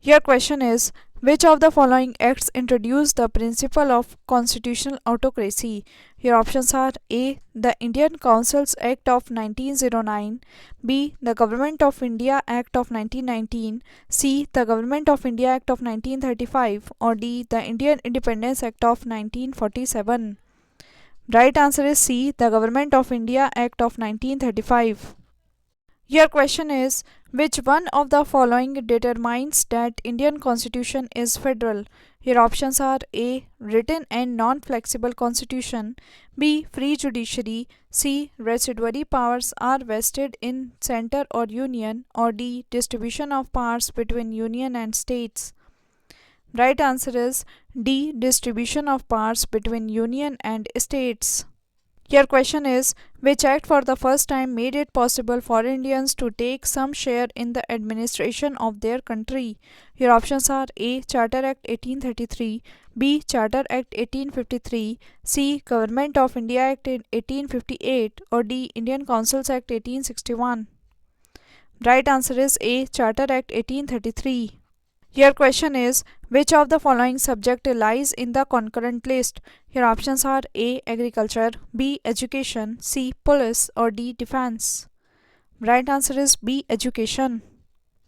Your question is, which of the following acts introduced the principle of constitutional autocracy? Your options are A. The Indian Councils Act of 1909, B. The Government of India Act of 1919, C. The Government of India Act of 1935, or D. The Indian Independence Act of 1947. Right answer is C. The Government of India Act of 1935. Your question is, which one of the following determines that Indian constitution is federal? Your options are A. Written and non-flexible constitution, B. Free judiciary, C. Residuary powers are vested in center or union, or D. Distribution of powers between union and states. Right answer is D. Distribution of powers between union and states. Your question is, which act for the first time made it possible for Indians to take some share in the administration of their country? Your options are A. Charter Act 1833, B. Charter Act 1853, C. Government of India Act 1858, or D. Indian Councils Act 1861. Right answer is A. Charter Act 1833. Your question is, which of the following subject lies in the concurrent list? Your options are A. Agriculture, B. Education, C. Police, or D. Defense. Right answer is B. Education.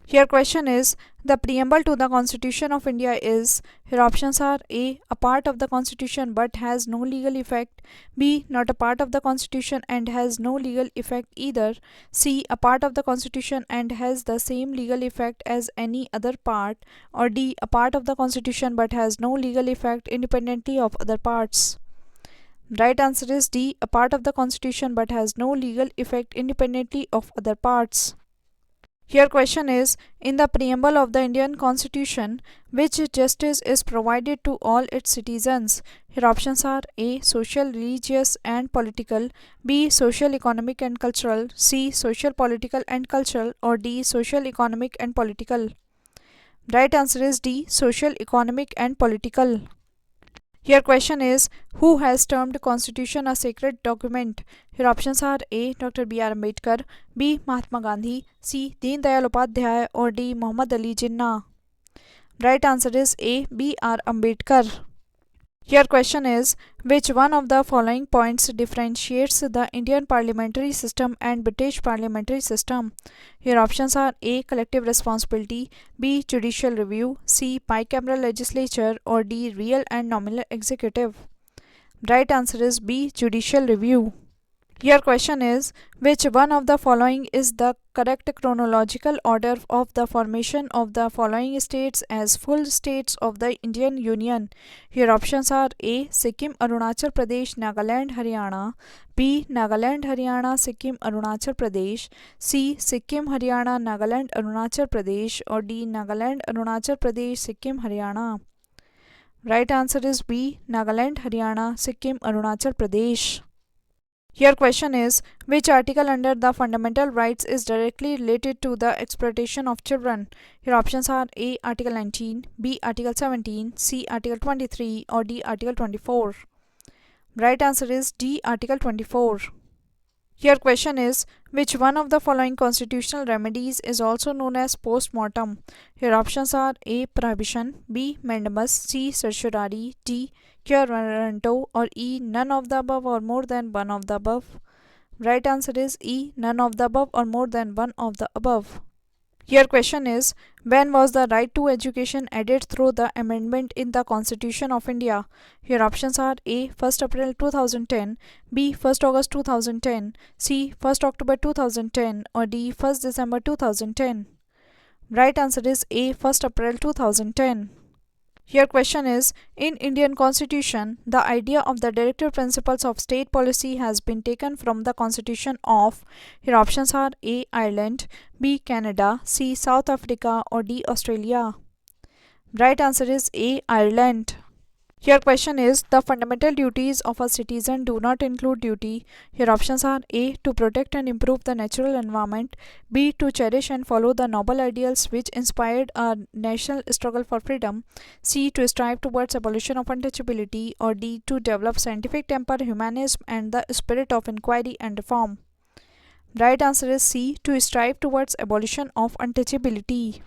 Your question is, the preamble to the Constitution of India is. Your options are A. A part of the Constitution but has no legal effect, B. Not a part of the Constitution and has no legal effect either, C. A part of the Constitution and has the same legal effect as any other part, or D. A part of the Constitution but has no legal effect independently of other parts. Right answer is D. A part of the Constitution but has no legal effect independently of other parts. Your question is, in the preamble of the Indian Constitution, which justice is provided to all its citizens? Your options are A. Social, religious, and political, B. Social, economic, and cultural, C. Social, political, and cultural, or D. Social, economic, and political. Right answer is D. Social, economic, and political. Your question is, who has termed Constitution a sacred document? Your options are A. Dr. B. R. Ambedkar, B. Mahatma Gandhi, C. Deen Dayal Upadhyay, or D. Muhammad Ali Jinnah. Right answer is A. B. R. Ambedkar. Your question is, which one of the following points differentiates the Indian parliamentary system and British parliamentary system? Your options are A. Collective responsibility, B. Judicial review, C. Bicameral legislature, or D. Real and nominal executive. Right answer is B. Judicial review. Your question is, which one of the following is the correct chronological order of the formation of the following states as full states of the Indian Union? Your options are A. Sikkim, Arunachal Pradesh, Nagaland, Haryana, B. Nagaland, Haryana, Sikkim, Arunachal Pradesh, C. Sikkim, Haryana, Nagaland, Arunachal Pradesh, or D. Nagaland, Arunachal Pradesh, Sikkim, Haryana. Right answer is B. Nagaland, Haryana, Sikkim, Arunachal Pradesh. Your question is, which article under the fundamental rights is directly related to the exploitation of children? Your options are A. Article 19, B. Article 17, C. Article 23, or D. Article 24. Right answer is D. Article 24. Your question is, which one of the following constitutional remedies is also known as post-mortem? Your options are A. Prohibition, B. Mandamus, C. Certiorari, D. Cure warranto, or E. None of the above or more than one of the above. Right answer is E. None of the above or more than one of the above. Your question is, when was the right to education added through the amendment in the Constitution of India? Your options are A. 1st April 2010, B. 1st August 2010, C. 1st October 2010, or D. 1st December 2010. Right answer is A. 1st April 2010. Your question is, in Indian Constitution, the idea of the directive principles of state policy has been taken from the Constitution of. Your options are A. Ireland, B. Canada, C. South Africa, or D. Australia. Right answer is A. Ireland. Your question is, the fundamental duties of a citizen do not include duty. Your options are A. To protect and improve the natural environment, B. To cherish and follow the noble ideals which inspired our national struggle for freedom, C. To strive towards abolition of untouchability, or D. To develop scientific temper, humanism, and the spirit of inquiry and reform. Right answer is C. To strive towards abolition of untouchability.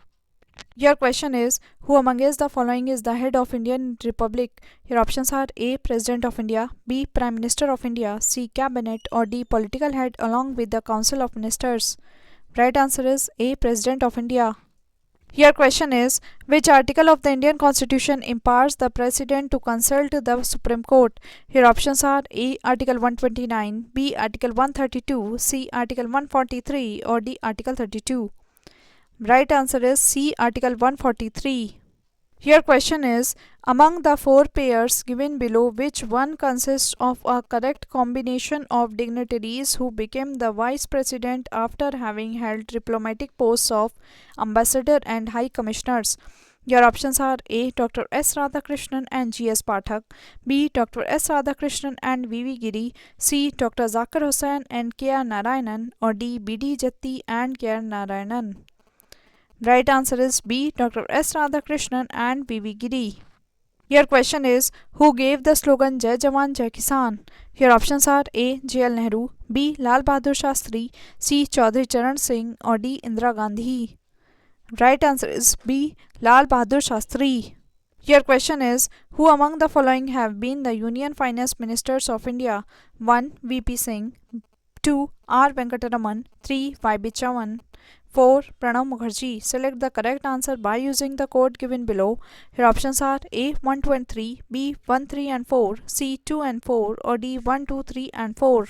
Your question is, who amongst the following is the head of Indian Republic? Your options are A. President of India, B. Prime Minister of India, C. Cabinet, or D. Political head along with the Council of Ministers. Right answer is A. President of India. Your question is, which article of the Indian Constitution empowers the President to consult the Supreme Court? Your options are A. Article 129, B. Article 132, C. Article 143, or D. Article 32. Right answer is C. Article 143. Your question is, among the four pairs given below, which one consists of a correct combination of dignitaries who became the vice president after having held diplomatic posts of ambassador and high commissioners? Your options are A. Dr. S. Radhakrishnan and G. S. Pathak, B. Dr. S. Radhakrishnan and V. V. Giri, C. Dr. Zakir Hussain and K. R. Narayanan, or D. B. D. Jatti and K. R. Narayanan. Right answer is B. Dr. S. Radhakrishnan and V. V. Giri. Your question is, who gave the slogan Jai Jawan Jai Kisan? Your options are A. J. L. Nehru, B. Lal Bahadur Shastri, C. Chaudhary Charan Singh, or D. Indira Gandhi. Right answer is B. Lal Bahadur Shastri. Your question is, who among the following have been the Union Finance Ministers of India? 1. V. P. Singh, 2. R. Venkataraman, 3. Y. B. Chavan, 4. Pranab Mukherjee. Select the correct answer by using the code given below. Your options are A. 1, 2 and 3, B. 1, 3 and 4, C. 2 and 4, or D. 1, 2, 3 and 4.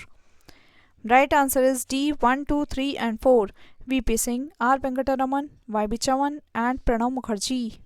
Right answer is D. 1, 2, 3 and 4. V. P. Singh, R. Venkataraman, Y. B. Chavan and Pranab Mukherjee.